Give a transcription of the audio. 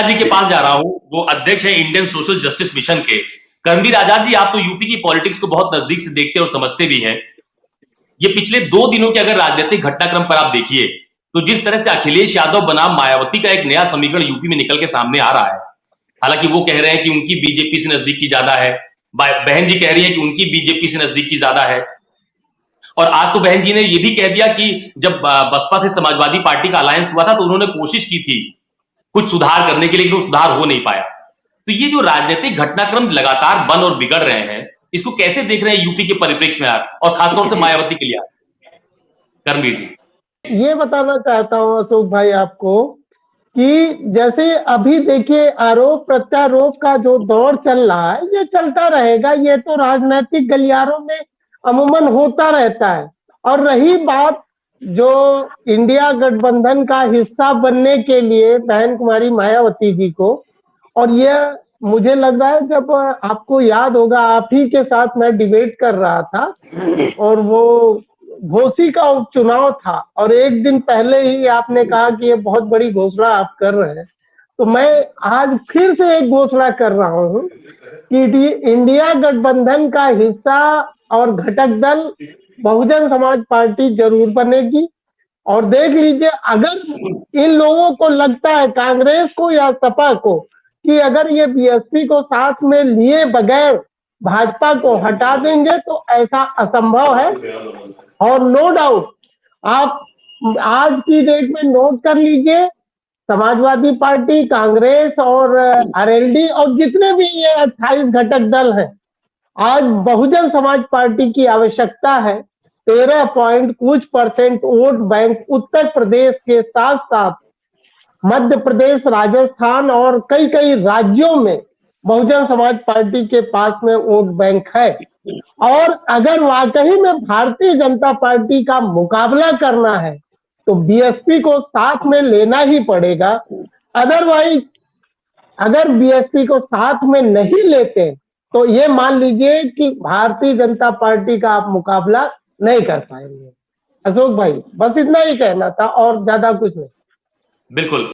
आजाद जी के पास जा रहा हूं। वो अध्यक्ष है इंडियन सोशल जस्टिस मिशन के। कर्मवीर आजाद जी, आप तो यूपी की पॉलिटिक्स को बहुत नजदीक से देखते और समझते भी हैं। ये पिछले 2 दिनों के अगर राजनीतिक घटनाक्रम पर आप देखिए, तो जिस तरह से अखिलेश यादव बनाम मायावती का एक नया समीकरण यूपी में निकल के सामने आ रहा है। हालांकि वो कह रहे हैं कि उनकी बीजेपी से नजदीकी ज्यादा है, बहन जी कह रही है कि उनकी बीजेपी से नजदीकी ज्यादा है। और आज तो बहन जी ने यह भी कह दिया कि जब बसपा से समाजवादी पार्टी का अलायंस हुआ था तो उन्होंने कोशिश की थी कुछ सुधार करने के लिए, लेकिन वो सुधार हो नहीं पाया। तो ये जो राजनीतिक घटनाक्रम लगातार बन और बिगड़ रहे हैं, इसको कैसे देख रहे हैं यूपी के परिप्रेक्ष्य में आप, और खासतौर से मायावती के लिए आप, कर्मवीर जी? ये बताना चाहता हूं अशोक भाई आपको कि जैसे अभी देखिए आरोप प्रत्यारोप का जो दौर चल रहा है ये चलता रहेगा। ये तो राजनीतिक गलियारों में अमूमन होता रहता है। और रही बात जो इंडिया गठबंधन का हिस्सा बनने के लिए बहन कुमारी मायावती जी को, और ये मुझे लग रहा है जब आपको याद होगा आप ही के साथ मैं डिबेट कर रहा था और वो घोसी का उपचुनाव था और एक दिन पहले ही आपने कहा कि ये बहुत बड़ी घोषणा आप कर रहे हैं। तो मैं आज फिर से एक घोषणा कर रहा हूं कि इंडिया गठबंधन का हिस्सा और घटक दल बहुजन समाज पार्टी जरूर बनेगी। और देख लीजिए, अगर इन लोगों को लगता है कांग्रेस को या सपा को कि अगर ये बीएसपी को साथ में लिए बगैर भाजपा को हटा देंगे तो ऐसा असंभव है। और नो डाउट आप आज की डेट में नोट कर लीजिए, समाजवादी पार्टी, कांग्रेस और आरएलडी और जितने भी ये 28 घटक दल हैं, आज बहुजन समाज पार्टी की आवश्यकता है 13 पॉइंट कुछ % वोट बैंक उत्तर प्रदेश के साथ साथ मध्य प्रदेश, राजस्थान और कई कई राज्यों में बहुजन समाज पार्टी के पास में वोट बैंक है। और अगर वाकई में भारतीय जनता पार्टी का मुकाबला करना है तो बीएसपी को साथ में लेना ही पड़ेगा। अदरवाइज अगर बीएसपी को साथ में नहीं लेते तो ये मान लीजिए कि भारतीय जनता पार्टी का आप मुकाबला नहीं कर पाएंगे। अशोक भाई, बस इतना ही कहना था और ज्यादा कुछ नहीं। बिल्कुल।